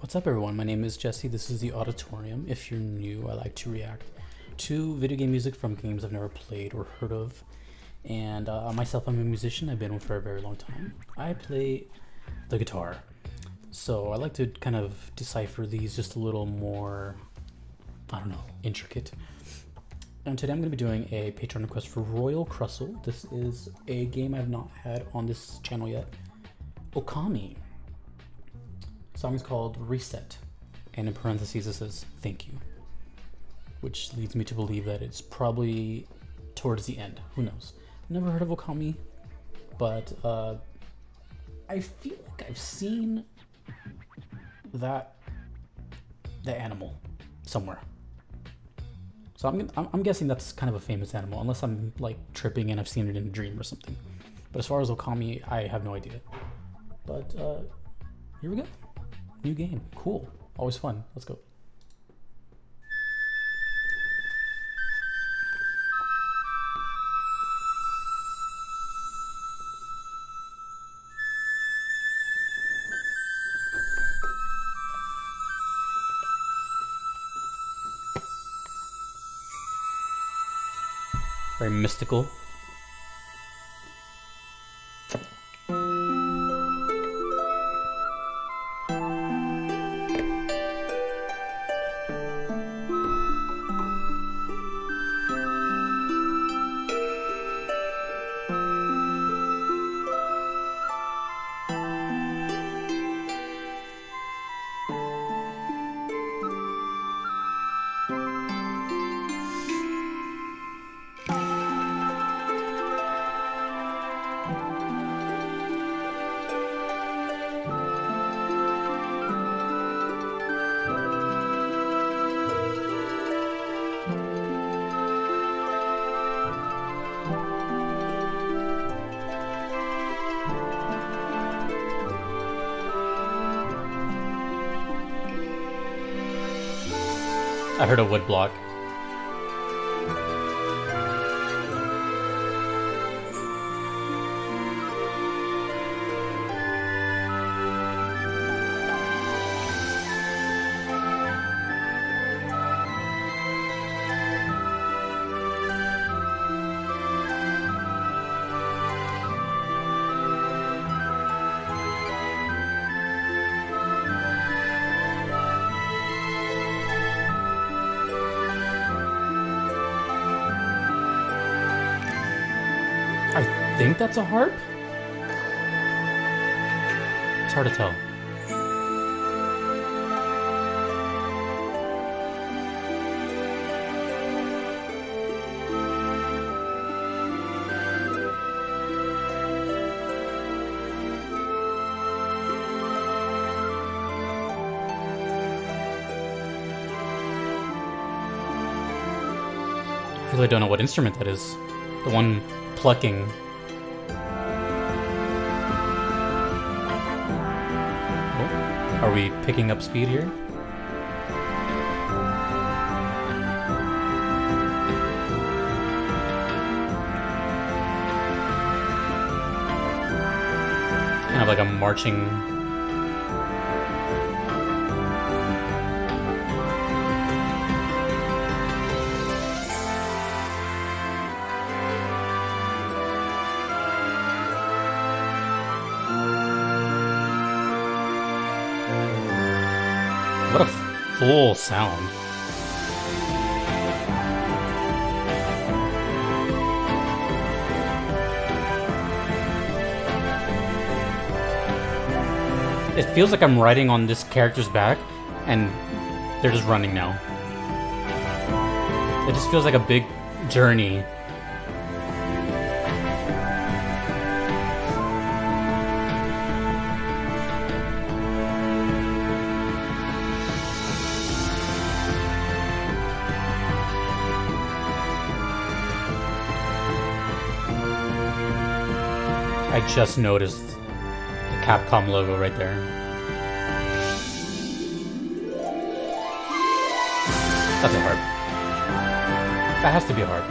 What's up everyone, my name is Jesse, this is the Auditorium. If you're new, I like to react to video game music from games I've never played or heard of. And myself, I'm a musician, I've been one for a very long time. I play the guitar. So I like to kind of decipher these just a little more, I don't know, intricate. And today I'm going to be doing a Patreon request for Royal Crustle. This is a game I've not had on this channel yet. Okami. The song is called Reset, and in parentheses it says thank you, which leads me to believe that it's probably towards the end. Who knows? Never heard of Okami, but I feel like I've seen the animal somewhere. So I'm guessing that's kind of a famous animal, unless I'm like tripping and I've seen it in a dream or something. But as far as Okami, I have no idea. But here we go. New game. Cool. Always fun. Let's go. Very mystical. I heard a wood block. I think that's a harp? It's hard to tell. I really don't know what instrument that is. The one plucking. Oh, are we picking up speed here? Kind of like a marching. What a full sound. It feels like I'm riding on this character's back and they're just running now. It just feels like a big journey. I just noticed the Capcom logo right there. That's a harp. That has to be a harp.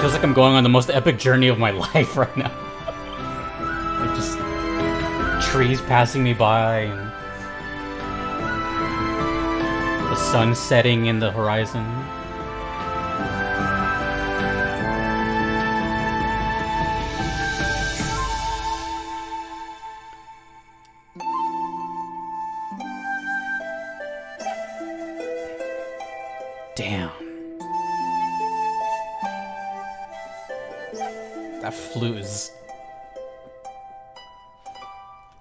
Feels like I'm going on the most epic journey of my life right now. Like just trees passing me by and the sun setting in the horizon. Damn. That flute is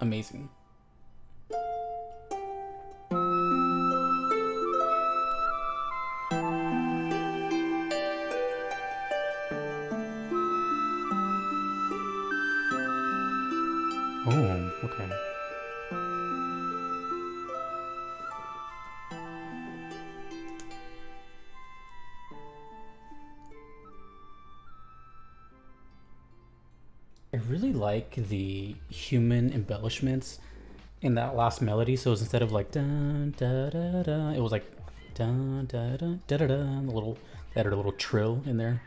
amazing. Oh, okay. I really like the human embellishments in that last melody. So it was instead of like dun da da da, it was like dun da da da da da. They added a little trill in there,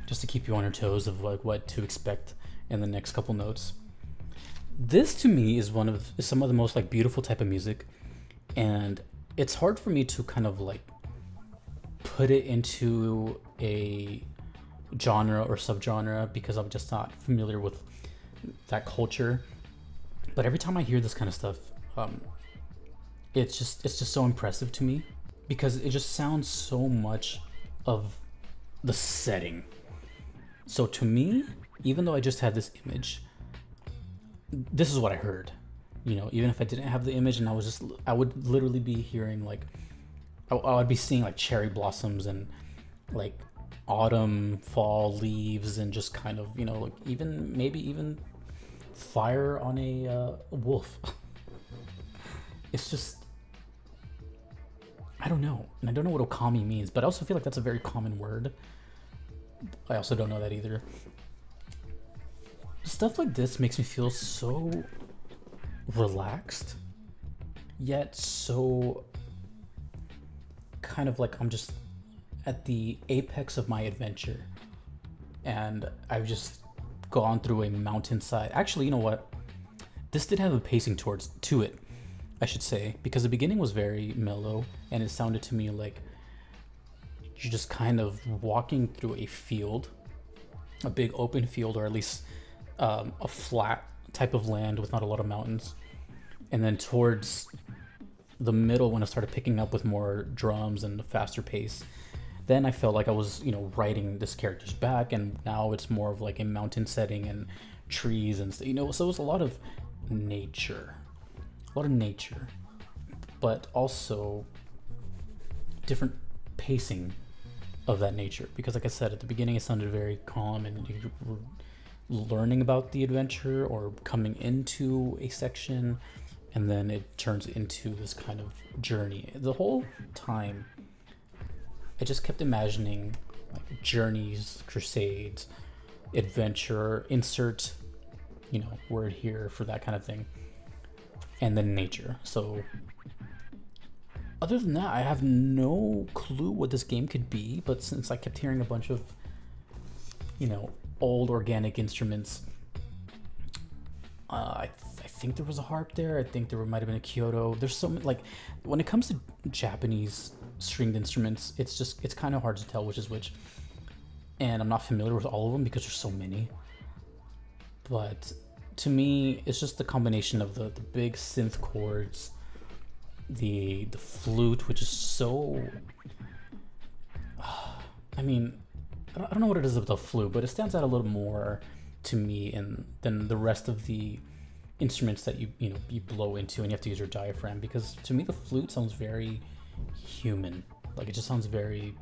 just to keep you on your toes of like what to expect in the next couple notes. This to me is some of the most like beautiful type of music, and it's hard for me to kind of like put it into a genre or subgenre because I'm just not familiar with that culture. But every time I hear this kind of stuff, it's just so impressive to me because it just sounds so much of the setting. So to me, even though I just had this image, this is what I heard. You know, even if I didn't have the image and I would literally be hearing like, I would be seeing like cherry blossoms and like autumn, fall leaves, and just kind of, you know, like maybe even fire on a wolf. It's just, I don't know. And I don't know what Okami means, but I also feel like that's a very common word. I also don't know that either. Stuff like this makes me feel so relaxed, yet so kind of like I'm just at the apex of my adventure, and I've just gone through a mountainside. Actually, you know what? This did have a pacing to it, I should say, because the beginning was very mellow, and it sounded to me like you're just kind of walking through a field, a big open field, or at least a flat type of land with not a lot of mountains. And then towards the middle, when I started picking up with more drums and a faster pace, then I felt like I was, you know, riding this character's back, and now it's more of like a mountain setting and trees and, you know, so it was a lot of nature, but also different pacing of that nature. Because like I said, at the beginning it sounded very calm and you were learning about the adventure or coming into a section, and then it turns into this kind of journey. The whole time I just kept imagining like journeys, crusades, adventure, insert, you know, word here for that kind of thing, and then nature. So other than that, I have no clue what this game could be, but since I kept hearing a bunch of, you know, old organic instruments, I think there was a harp there. I think there might have been a Kyoto. There's so many, like, when it comes to Japanese stringed instruments, it's kind of hard to tell which is which, and I'm not familiar with all of them because there's so many. But to me, it's just the combination of the big synth chords, the flute, which is so, I mean, I don't know what it is about the flute, but it stands out a little more to me than the rest of the instruments that you blow into and you have to use your diaphragm. Because to me, the flute sounds very human. Like, it just sounds very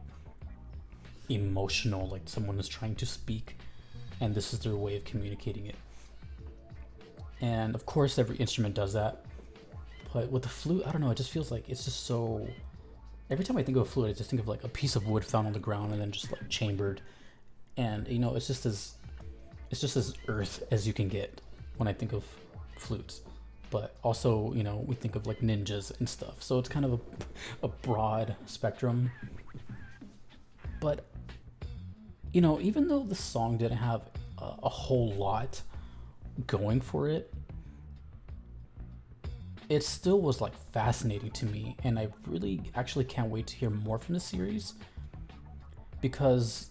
emotional, like someone is trying to speak and this is their way of communicating it. And of course every instrument does that, but with the flute, I don't know, it just feels like it's just so, every time I think of a flute I just think of like a piece of wood found on the ground and then just like chambered, and you know, it's just as earth as you can get when I think of flutes. But also, you know, we think of like ninjas and stuff, so it's kind of a broad spectrum. But you know, even though the song didn't have a whole lot going for it, it still was like fascinating to me, and I really actually can't wait to hear more from the series, because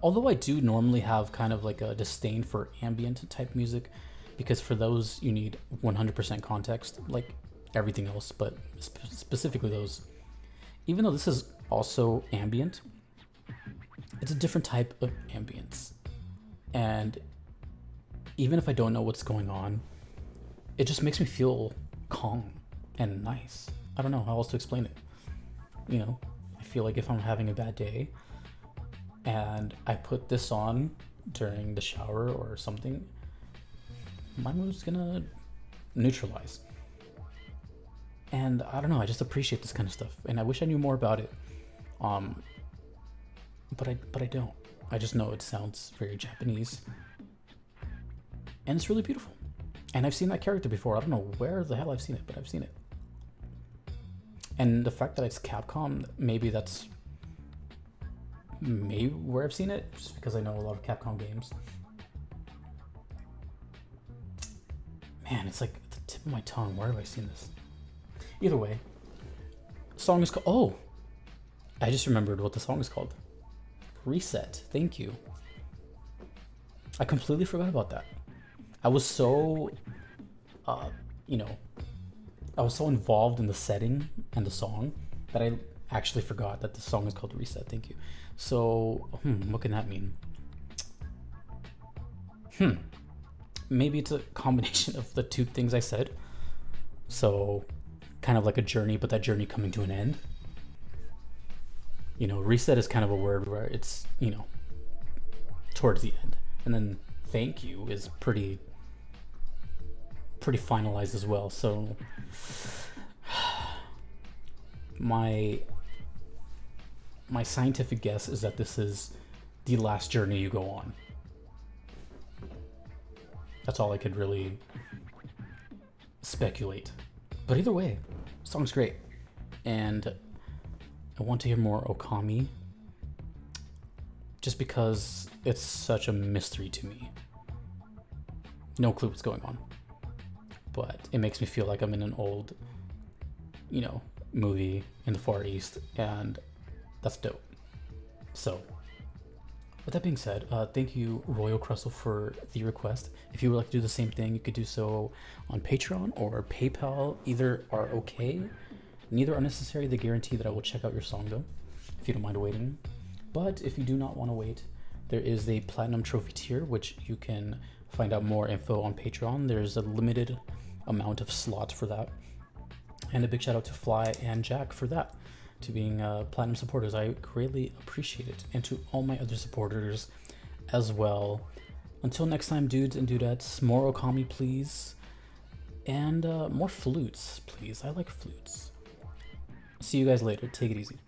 although I do normally have kind of like a disdain for ambient type music, because for those you need 100% context, like everything else, but specifically those. Even though this is also ambient, it's a different type of ambience, and even if I don't know what's going on, it just makes me feel calm and nice. I don't know how else to explain it. You know, I feel like if I'm having a bad day and I put this on during the shower or something, my mood's gonna neutralize. And I don't know, I just appreciate this kind of stuff, and I wish I knew more about it. But I don't. I just know it sounds very Japanese, and it's really beautiful. And I've seen that character before. I don't know where the hell I've seen it, but I've seen it. And the fact that it's Capcom, maybe that's where I've seen it, just because I know a lot of Capcom games. Man, it's like at the tip of my tongue. Where have I seen this? Either way, the song is called... Oh! I just remembered what the song is called. Reset. Thank you. I completely forgot about that. I was so, you know, I was so involved in the setting and the song that I actually forgot that the song is called Reset. Thank you. So, what can that mean? Maybe it's a combination of the two things I said. So, kind of like a journey, but that journey coming to an end. You know, reset is kind of a word where it's, you know, towards the end. And then thank you is pretty finalized as well. So my scientific guess is that this is the last journey you go on. That's all I could really speculate. But either way, the song's great. And I want to hear more Okami, just because it's such a mystery to me. No clue what's going on. But it makes me feel like I'm in an old, you know, movie in the Far East, and that's dope. So, with that being said, thank you, Royal Crustle, for the request. If you would like to do the same thing, you could do so on Patreon or PayPal. Either are okay. Neither are necessary. They guarantee that I will check out your song, though, if you don't mind waiting. But if you do not want to wait, there is a Platinum Trophy tier, which you can find out more info on Patreon. There's a limited amount of slots for that. And a big shout out to Fly and Jack for that, to being Platinum supporters. I greatly appreciate it. And to all my other supporters as well. Until next time, dudes and dudettes, more Okami, please. And more flutes, please. I like flutes. See you guys later. Take it easy.